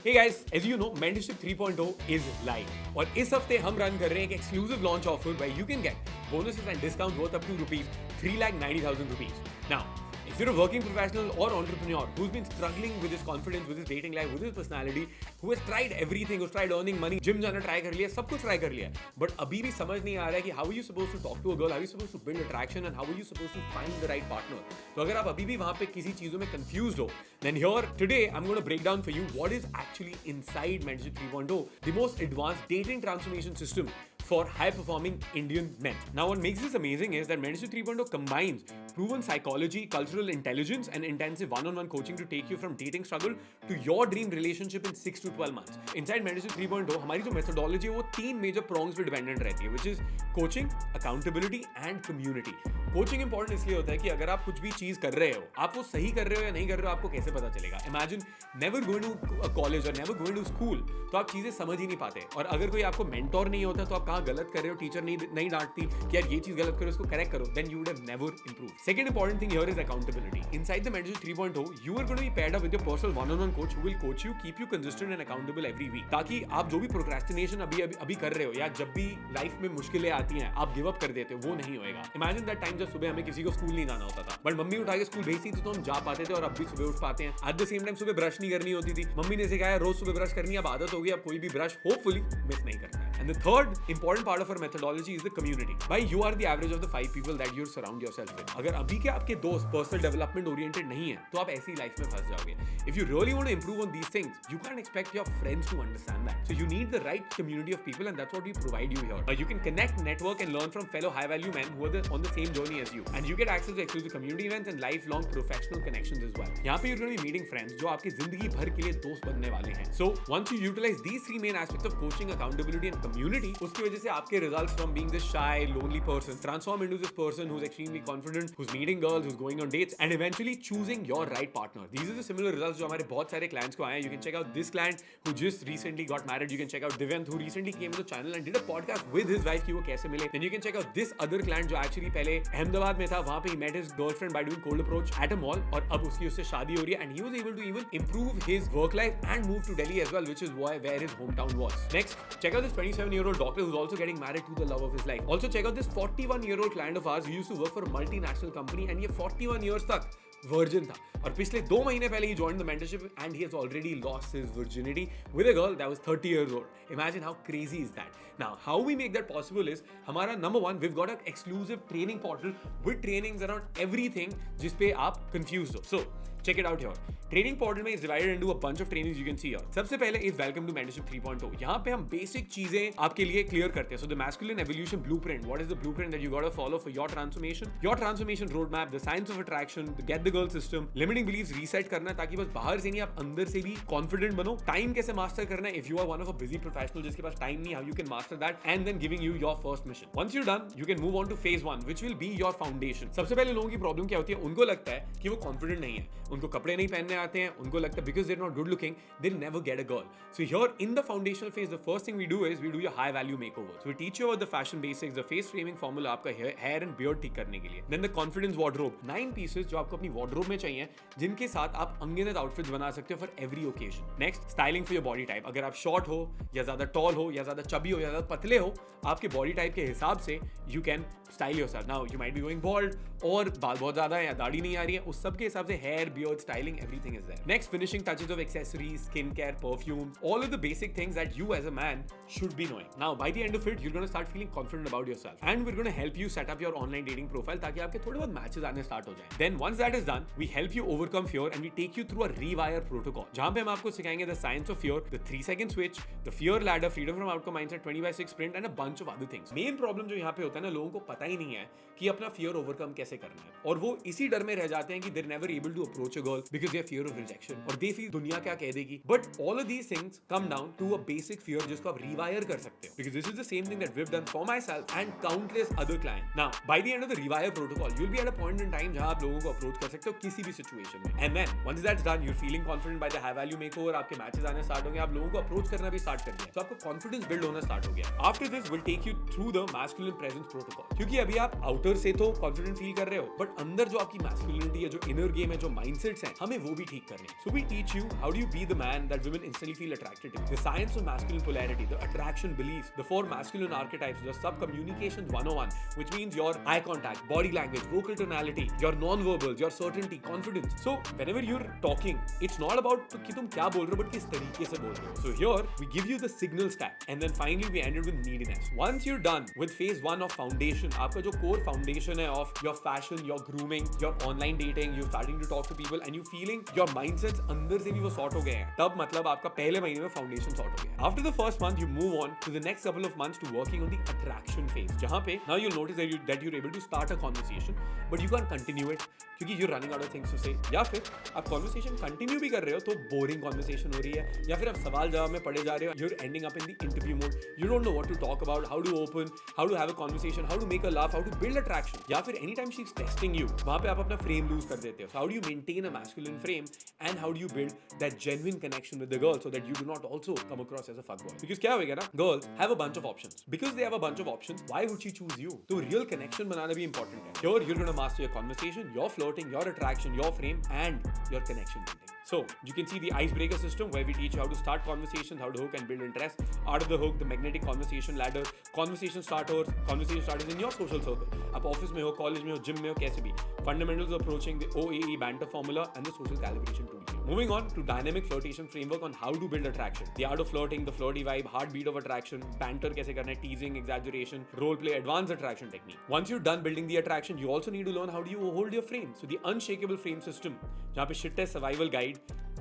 Hey guys, as you know, Mentorship 3.0 is live और इस हफ्ते हम रन कर रहे हैं एक exclusive launch offer where you can get bonuses and discounts worth up to rupees 3,90,000 rupees. Now, if you're a working professional or entrepreneur who's been struggling with his confidence, with his dating life, with his personality, who has tried everything, who's tried earning money, gym जाना try कर लिया, सब कुछ try कर लिया, but अभी भी समझ नहीं आ रहा है कि how are you supposed to talk to a girl, how are you supposed to build attraction and how are you supposed to find the right partner. तो अगर आप अभी भी वहाँ पे किसी चीजों में confused हो, then here today I'm going to break down for you what is actually inside Mentorship 3.0, the most advanced dating transformation system for high-performing Indian men. Now, what makes this amazing is that Mentorship 3.0 combines proven psychology, cultural intelligence, and intensive one-on-one coaching to take you from dating struggle to your dream relationship in 6 to 12 months. Inside Mentorship 3.0, हमारी जो methodology है वो 3 major prongs पे dependent रहती है, which is coaching, accountability, and community. Coaching important इसलिए होता है कि अगर आप कुछ भी चीज कर रहे हो, आप वो सही कर रहे हो या नहीं कर रहे हो, आपको कैसे पता चलेगा. Imagine never going to college और नेवर गोइंग टू स्कूल, तो आप चीजें समझ ही नहीं पाते. और अगर कोई आपको मेंटोर नहीं होता तो आप कहाँ गलत कर रहे हो, टीचर नहीं डांटती कि यार ये चीज गलत करो, इसको करेक्ट करो, then you would have never improve. Second important thing here is accountability. Inside the mentorship 3.0 you are going to be paired up with your personal one-on-one coach who will coach you, keep you consistent and accountable every week, ताकि आप जो भी procrastination अभी कर रहे हो या जब भी लाइफ में मुश्किलें आती हैं आप गिव अप कर देते हो, वो नहीं होएगा. इमेजिन दैट टाइम जब सुबह हमें किसी को स्कूल नहीं जाना होता था, बट मम्मी उठा के स्कूल भेजती थी तो हम जा पाते थे और अब भी सुबह उठ पाते हैं. एट द सेम टाइम सुबह ब्रश नहीं करनी होती थी, मम्मी ने सिखाया रोज सुबह ब्रश करनी, अब आदत हो गई, अब कोई भी ब्रश होपफुली मिस नहीं करता है. And the third important part of our methodology is the community. Why you are the average of the 5 people that you surround yourself with. अगर अभी के आपके दोस्त पर्सनल डेवलपमेंट ओरिएंटेड नहीं है तो आप ऐसी लाइफ में फंस जाओगे. If you really want to improve on these things, you can't expect your friends to understand that. So you need the right community of people, and that's what we provide you here. You can connect, network, and learn from fellow high-value men who are on the same journey as you. And you get access to exclusive community events and lifelong professional connections as well. यहाँ पे you're going to be meeting friends जो आपकी जिंदगी भर के लिए दोस्त बनने वाले हैं. So once you utilize these 3 main aspects of coaching, accountability, and community, उसकी वजह से आपके results from being this shy, lonely person transform into this person who's extremely confident, who's meeting girls, who's going on dates, and eventually choosing your right partner. These are the similar results जो हमारे बहुत सारे clients को आए हैं. You can check out this client who just recently got married. You can check out Divyanth who recently came to the channel and did a podcast with his wife कि वो कैसे मिले. Then you can check out this other client जो actually पहले अहमदाबाद में था, वहाँ पे he met his girlfriend by doing cold approach at a mall और अब उसकी उससे शादी हो रही है, and he was able to even improve his work life and move to Delhi as well, which is where his hometown was. Next, check out this 27-year-old doctor who's also getting married to the love of his life. Also check out this 41-year-old client of ours who used to work for a multinational company and ये 41 years तक virgin था और पिछले 2 महीने पहले he joined the mentorship and he has already lost his virginity with a girl that was 30 years old. Imagine how crazy is that. Now how we make that possible is हमारा number one, we've got an exclusive training portal with trainings around everything जिस पे आप confused हो. So check it out here. Training portal में is divided into a bunch of trainings you can see here. सबसे पहले is welcome to mentorship 3.0. यहाँ पे हम बेसिक चीजें आपके लिए क्लियर करते हैं. So the masculine evolution blueprint, what is the blueprint that you got to follow for your transformation road map, the science of attraction, the get the girl system, limiting believes reset करना ताकि बस बाहर से नहीं आप अंदर से भी कॉन्फिडेंट बनो, टाइम कैसे मास्टर करना है if you are one of a busy professional जिसके पास टाइम नहीं, how you can master that, and then giving you your first mission. Once you done you can move on to phase 1 which will be your foundation. सबसे पहले लोगों की problem क्या होती है, उनको लगता है कि वो कॉन्फिडेंट नहीं है, उनको कपड़े नहीं पहनने आते हैं, उनको लगता है because they're not good looking they'll never get a girl. So here in the foundational phase the first thing we do is we do your high value makeover. So we teach you about the fashion basics, the face framing formula आपका hair and beard ठीक करने के लिए. Then the confidence wardrobe, 9 pieces जो आपको अपनी wardrobe में चाहिए जिनके साथ आप अनगिनत outfits बना सकते हो for every occasion. Next, styling for your body type. अगर आप short हो या ज़्यादा tall हो या ज़्यादा chubby हो या ज़्यादा पतले हो, आपके body type के हिसाब से you can style yourself. Now you might be going bald और बाल बहुत ज़्यादा है या दाढ़ी नहीं आ रही है, उस सब के हिसाब से hair, beard, styling, everything is there. Next, finishing touches of accessories, skincare, perfume, all of the basic things that you as a man should be knowing. Now, by the end of it, you're going to start feeling confident about yourself. And we're going to help you set up your online dating profile ताकि आपके थोड़े बहुत matches आने start हो जाएं. Then once that is done, we help you overcome fear and we take you through a rewire protocol. जहाँ पे हम आपको सिखाएंगे the science of fear, the 3-second switch, the fear ladder, freedom from outcome mindset, 20/6 sprint and a bunch of other things. Main problem जो यहाँ पे होता है ना, लोगों को पता ही नहीं है कि अपना fear overcome कैसे करना है और वो इसी डर में रह जाते हैं कि they're never able to approach a girl because they have fear of rejection और they feel दुनिया क्या कह देगी. But all of these things come down to a basic fear जिसको आप rewire कर सकते हो. Because this is the same thing that we've done for myself and countless other clients. Now, by the end of the rewire protocol, you'll be at a point in time जहाँ आप लोगों को approach कर सकते हो किसी भी situation में. And then once that's done, you're feeling confident by the high value makeover. आपके matches आने start होंगे, आप लोगों को approach करना भी start कर दिया. तो आपको confidence build होना start हो गया. After this, we'll take you through the masculine presence protocol. क्योंकि अभी आप outer से तो confident feel कर रहे हो, but अंदर जो आपकी masculinity है, जो inner game है, जो mindset माइंडसेट्स हैं हमें वो भी ठीक करने हैं. So we teach you how do you be the man that women instantly feel attracted to. The science of masculine polarity, the attraction beliefs, the 4 masculine archetypes, the sub communications 101, which means your eye contact, body language, vocal tonality, your non-verbals, your certainty, confidence. So whenever you're talking, it's not about कि तुम क्या बोल रहे हो, but किस तरीके से बोल रहे हो. So here we give you the signal stack, and then finally we ended with neediness. Once you're done with phase 1 of foundation, आपका जो core foundation है of your fashion, your grooming, your online dating, you're starting to talk to people, and you feeling your mindsets अंदर से भी वो sort हो गए हैं, तब मतलब आपका पहले महीने में foundation sort हो गया. After the first month, you move on to the next couple of months to working on the attraction phase, जहाँ पे now you'll notice that you're able to start a conversation, but you can't continue it क्योंकि you're running out of things to say. या फिर आप conversation continue भी कर रहे हो तो boring conversation हो रही है, या फिर आप सवाल जवाब में पड़े जा रहे हो, you're ending up in the interview mode. You don't know what to talk about, how to open, how to have a conversation, how to make a laugh, how to build attraction. या फिर anytime she's testing you, वहाँ पे आप अपना frame lose कर देते हो. So how do you maintain a masculine frame, and how do you build that genuine connection with the girl so that you do not also come across as a fuckboy? Because क्या होगा ना, girls have a bunch of options. Because they have a bunch of options, why would she choose you? तो real connection बनाना भी important है. Here you're gonna master your conversation, your flirting, your attraction, your frame, and your connection building. So you can see the icebreaker system where we teach you how to start conversations, how to hook and build interest. Out of the hook, the magnetic conversation ladder, conversation starters in your social circle. आप office में हो, college में हो, gym में हो, कैसे भी. Fundamentals of approaching the OAE banter formula and the social calibration tool. Moving on to dynamic flirtation framework on how to build attraction. The art of flirting, the flirty vibe, heartbeat of attraction, banter कैसे करना है, teasing, exaggeration, role play, advanced attraction technique. Once you're done building the attraction, you also need to learn how do you hold your frame. So the unshakable frame system, जहाँ पे shit test survival guide,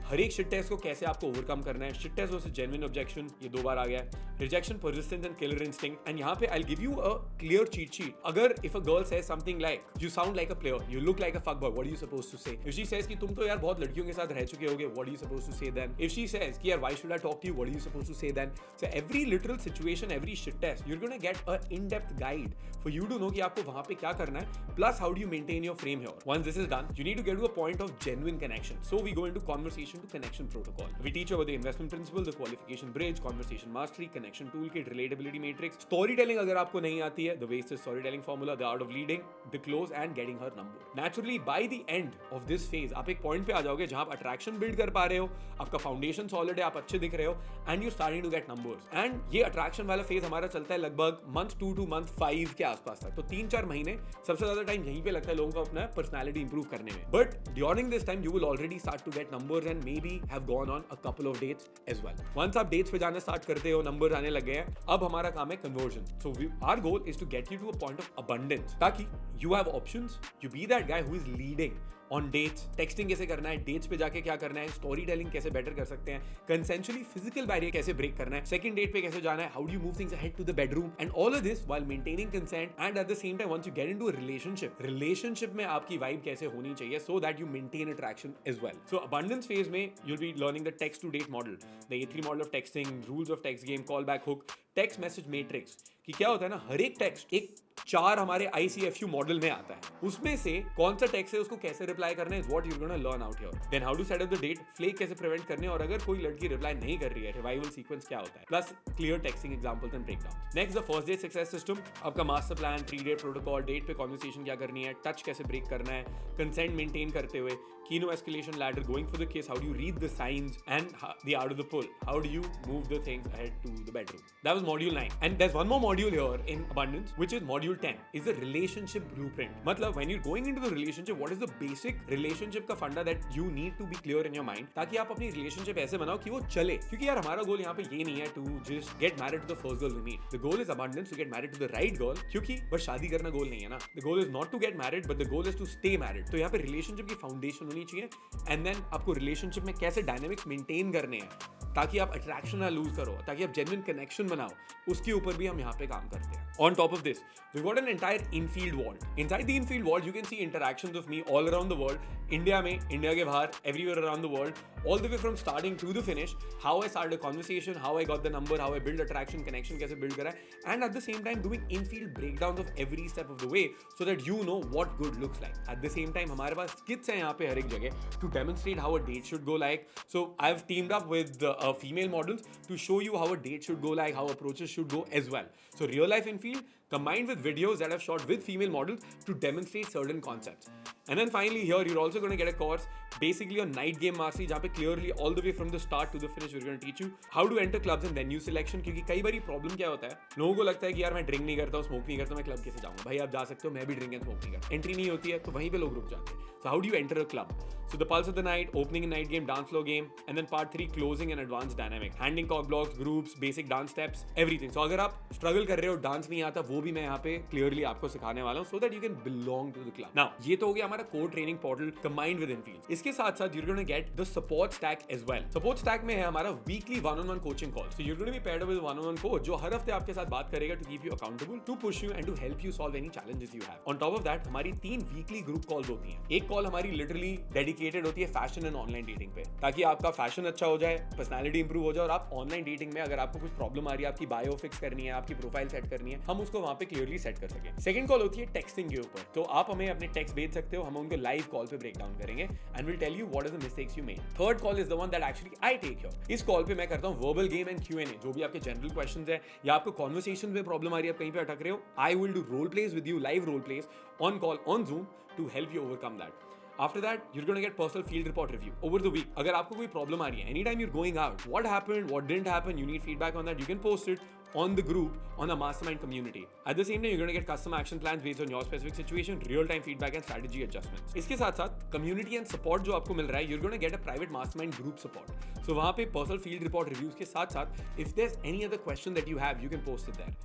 हर एक shit test को कैसे आपको overcome करना है. Shit test versus genuine objection, ये 2 बार आ गया है. Rejection, persistence and killer instinct. And यहाँ पे I give you a clear cheat sheet. अगर if a girl says something like you sound like a player, you look like a fuck boy, what are you supposed to say? If she says कि तुम तो यार बहुत लड़कियों के साथ रह चुके होगे, what are you supposed to say then? If she says कि यार why should I talk to you, what are you supposed to say then? So every literal situation, every shit test, you are gonna get a in depth guide for you to know कि आपको वहां पे क्या करना है, plus how do you maintain your frame here. Once this is done, you need to get to a point of genuine connection. So we go into conversation to connection protocol. We teach you about the investment principle, the qualification bridge, conversation mastery, connection toolkit, relatability matrix, storytelling अगर आपको नहीं आती है, the wasted storytelling formula, the art of leading, the close and getting her number. Naturally, by the end of this phase, आप एक point पे आ जाओगे जहाँ आप attraction build कर पा रहे हो, आपका foundation solid है, आप अच्छे दिख रहे हो, and you're starting to get numbers. And ये attraction वाला phase हमारा चलता है लगभग month 2 to month 5 के आसपास तक. तो 3-4 महीने सबसे ज़्यादा टाइम यहीं पे लगता है लोगों को अपना personality improve करने में. But during this time, you will already start to get numbers and maybe have gone on a couple of dates as well. Once आप dates पे जाना start करते हो, numbers आने लग गए हैं, अब हमारा काम है conversion. So our goal is to get you to a point of abundance, ताकि you have options, you be that guy who is leading on dates, texting कैसे करना है, dates पे जाके क्या करना है, storytelling कैसे better कर सकते हैं, consensually physical barrier कैसे break करना है, second date पे कैसे जाना है, how do you move things ahead to the bedroom, and all of this while maintaining consent, and at the same time once you get into a relationship में आपकी vibe कैसे होनी चाहिए so that you maintain attraction as well. So abundance phase में you'll be learning the text to date model, the A3 model of texting, rules of text game, callback hook, text message matrix. कि क्या होता है ना, हर एक text एक 4 हमारे ICFU model में आता है, उसमें से कौन सा टेक्स्ट है उसको कैसे रिप्लाई करना है, what you are gonna learn out here. Then how to set up the date, flake कैसे प्रिवेंट करने, और अगर कोई लड़की रिप्लाई नहीं कर रही है, रिवाइवल सीक्वेंस क्या होता है, plus clear texting examples and breakdown. Next the first date success system, आपका master plan, 3 date protocol, date पे कन्वर्सेशन क्या करनी है, टच कैसे ब्रेक करना है, कंसेंट मेंटेन करते हुए, Kino escalation ladder, going for the kiss, how do you read the signs, and the art of the pull, how do you move the things ahead to the bedroom. That was module 9. And there's one more module here in abundance, which is module 10, is the relationship blueprint. Matlab, when you're going into the relationship, what is the basic relationship का funda that you need to be clear in your mind, ताकि आप अपनी relationship ऐसे बनाओ कि वो चले. क्योंकि यार हमारा goal यहाँ पे ये नहीं है to just get married to the first girl we meet. The goal is abundance, to get married to the right girl, क्योंकि बस शादी करना goal नहीं है ना. The goal is not to get married, but the goal is to stay married. तो यहाँ पे relationship की foundation होनी चाहिए, एंड देन आपको रिलेशनशिप में कैसे डायनेमिक्स मेंटेन करने हैं ताकि आप अट्रैक्शन ना लूज करो, ताकि आप जेन्युइन कनेक्शन बनाओ, उसके ऊपर भी हम यहाँ पे काम करते हैं. On top of this, we've got an entire infield vault. Inside the infield vault, you can see interactions of me all around the world. India में, India के बाहर, everywhere around the world, all the way from starting to the finish, how I started a conversation, how I got the number, how I build attraction, connection कैसे build करा है, and at the same time doing infield breakdowns of every step of the way so that you know what good looks like. At the same time, हमारे पास skits हैं यहाँ पे हर एक जगह to demonstrate how a date should go like. So I've teamed up with female models to show you how a date should go like, how approaches should go as well. So real life infield, combined with videos that I've shot with female models to demonstrate certain concepts. And then finally here, you're also going to get a course basically on night game mastery, जहाँ पे clearly all the way from the start to the finish we're going to teach you how to enter clubs and venue selection. क्योंकि कई बारी problem क्या होता है, लोगों को लगता है कि यार मैं drink नहीं करता हूँ, smoke नहीं करता, मैं club कैसे जाऊँगा? भाई आप जा सकते हो, मैं भी drink and smoke नहीं करता. Entry नहीं होती है तो वहीं पे लोग रुक जाते हैं. So how do you enter a club? So the pulse of the night, opening and night game, dance floor game, and then part 3 closing and advanced dynamic, handing cock blocks, groups, basic dance steps, everything. So अगर आप struggle कर रहे हो, dance नहीं आता, वो भी मैं यहाँ पे clearly आपको सिखाने वाला हूँ, so that you can belong to the club. Now ये तो हो गया हमारा core training portal combined with Infield. इसके साथ साथ you're going to get the support stack as well. Support stack में है हमारा weekly one-on-one coaching call. So you're going to be paired up with a one-on-one coach जो हर हफ्ते आपके साथ बात करेगा to keep you accountable, to push you and to help you solve any challenges you have. On top of that हमारी 3 weekly group calls होती हैं. एक call हमारी literally dedicated होती है fashion and online dating पे, ताकि आपका fashion अच्छा हो जाए, personality improve हो जाए और आप online dating में अगर आपको कुछ problem आ रही है, आपकी bio fix करनी है, आपकी profile set करनी है, हम उसको वहाँ पे clearly set कर सकें. Second call होती है texting के ऊपर. तो आप हमें अपने text भेज सकते हो, हम उनको live call पे break down करेंगे and we'll tell you what are the mistakes you made. Third call is the one that actually I take here. इस call पे मैं करता हूँ verbal game and Q&A. जो भी आपके general questions है या आपको conversation में problem आ रही है, आप कहीं पे अटक रहे हो, I will do role plays with you, live role plays on call on Zoom to help you overcome that. After that, you're going to get personal field report review over the week. अगर आपको कोई problem आ रही है, anytime you're going out, what happened, what didn't happen, you need feedback on that, you can post it on the group on a mastermind community. At the same time, you're going to get custom action plans based on your specific situation, real-time feedback and strategy adjustments. इसके साथ साथ community and support जो आपको मिल रहा है, you're going to get a private mastermind group support. So वहाँ पे personal field report reviews के साथ साथ, if there's any other question that you have, you can post it there.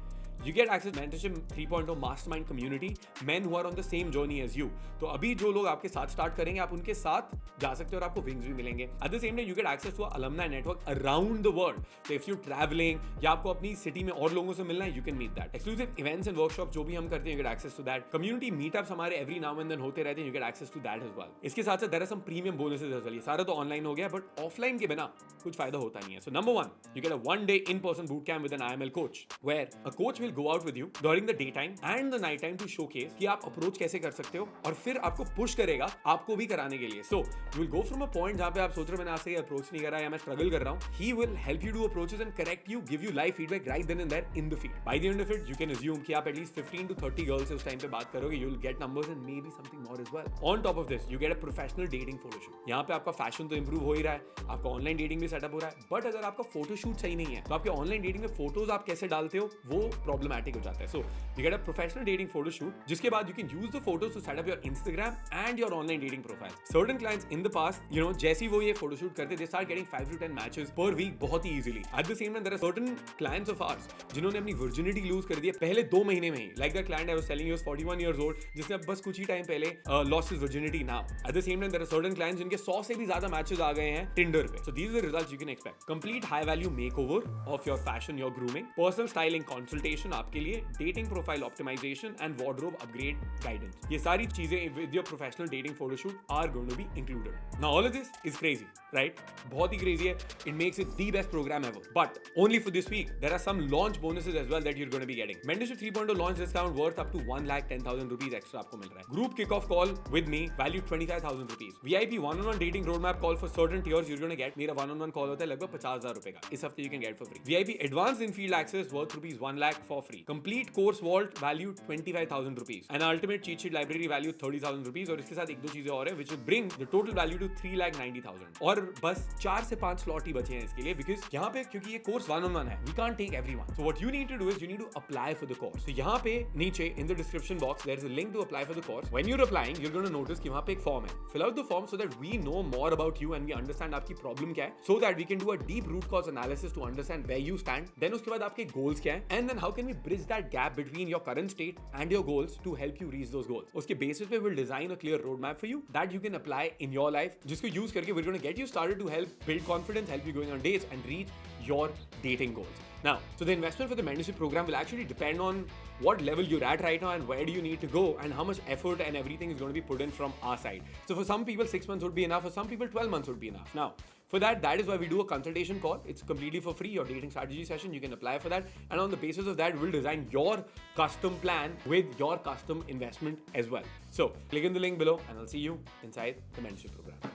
You get access to Mentorship 3.0 Mastermind community, men who are on the same journey as you. तो अभी जो लोग आपके साथ start करेंगे, आप उनके साथ जा सकते हो और आपको विंग्स भी मिलेंगे. At the same time, you get access to a alumni network around the world. So if you're traveling या आपको अपनी सिटी में और लोगों से मिलना है, you can meet that. Exclusive events and workshops जो भी हम करते हैं, you get access to that. Community meetups हमारे every now and then होते रहते हैं, you get access to that as well. इसके साथ साथ there are some premium bonuses as well. ये सारा तो ऑनलाइन हो गया, but ऑफलाइन के बिना कुछ फायदा होता नहीं है. So number 1, you get a 1-day in-person bootcamp with an IML coach, where a coach will go out with you during the daytime and the night time to showcase कि आप approach कैसे कर सकते हो और फिर आपको पुश करेगा आपको भी कराने के लिए. So you will go from a point जहाँ पे आप सोच रहे हो मैंने आज से अप्रोच नहीं करा या मैं स्ट्रगल कर रहा हूँ. He will help you do approaches and correct you, give you live feedback right then and there in the field. By the end of it, you can assume कि आप at least 15 to 30 girls से उस time पे बात करोगे. You will get numbers and maybe something more as well. On top of this, you get a professional dating photo shoot. यहाँ पे आपका फैशन तो इंप्रूव हो ही रहा है, आपका ऑनलाइन डेटिंग भी सेटअप हो रहा है, बट अगर आपका फोटो शूट सही नहीं है तो आपके ऑनलाइन डेटिंग में फोटोज आप कैसे डालते हो वो प्रॉब्लमैटिक हो जाता है. So you get a professional dating photo shoot, जिसके बाद you can use the photos to set up your Instagram and your online dating profile. Certain clients in the past, जैसे ही वो ये photo shoot करते, they start getting 5 to 10 matches per week बहुत ही easily. At the same time, there are certain clients of ours जिन्होंने अपनी virginity lose कर दी है पहले 2 महीने में ही. Like the client I was telling you was 41 years old, जिसने अब बस कुछ ही टाइम पहले lost his virginity now. At the same time, there are certain clients जिनके 100 से भी ज्यादा matches आ गए हैं Tinder पे. So these are the results you can expect. Complete high value makeover of your fashion, your grooming, personal styling consultation आपके लिए, dating profile optimization and wardrobe upgrade guidance. ये सारी चीजें with your professional dating photo shoot are going to be included. Now all of this is crazy, right? बहुत ही crazy है. It makes it the best program ever. But only for this week, there are some launch bonuses as well that you're going to be getting. Mentorship 3.0 launch discount worth up to 1,10,000 rupees extra आपको मिल रहा है. Group kickoff call with me valued 25,000 rupees. VIP one-on-one dating roadmap call for certain tiers you're going to get. मेरा one-on-one call होता है लगभग 50,000 रुपए का. इस हफ्ते you can get for free. VIP advanced in-field access worth rupees 1 lakh for free. Complete course vault valued 25,000 rupees. An ultimate cheat sheet library valued 30,000 rupees. और इसके साथ एक दो चीजें और है which will bring the total value to 3,90,000. और बस 4 से 5 slot ही बचे हैं इसके लिए because यहाँ पे क्योंकि ये course one-on-one है, we can't take everyone. So what you need to do is you need to apply for the course. So यहाँ पे नीचे in the description box there is a link to apply for the course. When you're applying, you're going to notice कि वहाँ पे एक form है. Fill out the form so that we know more about you and we understand आपकी problem क्या है, so that we can do a deep root cause analysis to understand where you stand. Then उसके बाद आपके goals क्या हैं, and then how can we bridge that gap between your current state and your goals to help you reach those goals. उसके basis पे we'll design a clear roadmap for you that you can apply in your life, जिसको use करके we're going to get you started to help build confidence, help you going on dates and reach your dating goals. Now, so the investment for the mentorship program will actually depend on what level you're at right now and where do you need to go and how much effort and everything is going to be put in from our side. So for some people 6 months would be enough, for some people 12 months would be enough. Now, for that is why we do a consultation call. It's completely for free, your dating strategy session. You can apply for that. And on the basis of that, we'll design your custom plan with your custom investment as well. So click in the link below and I'll see you inside the mentorship program.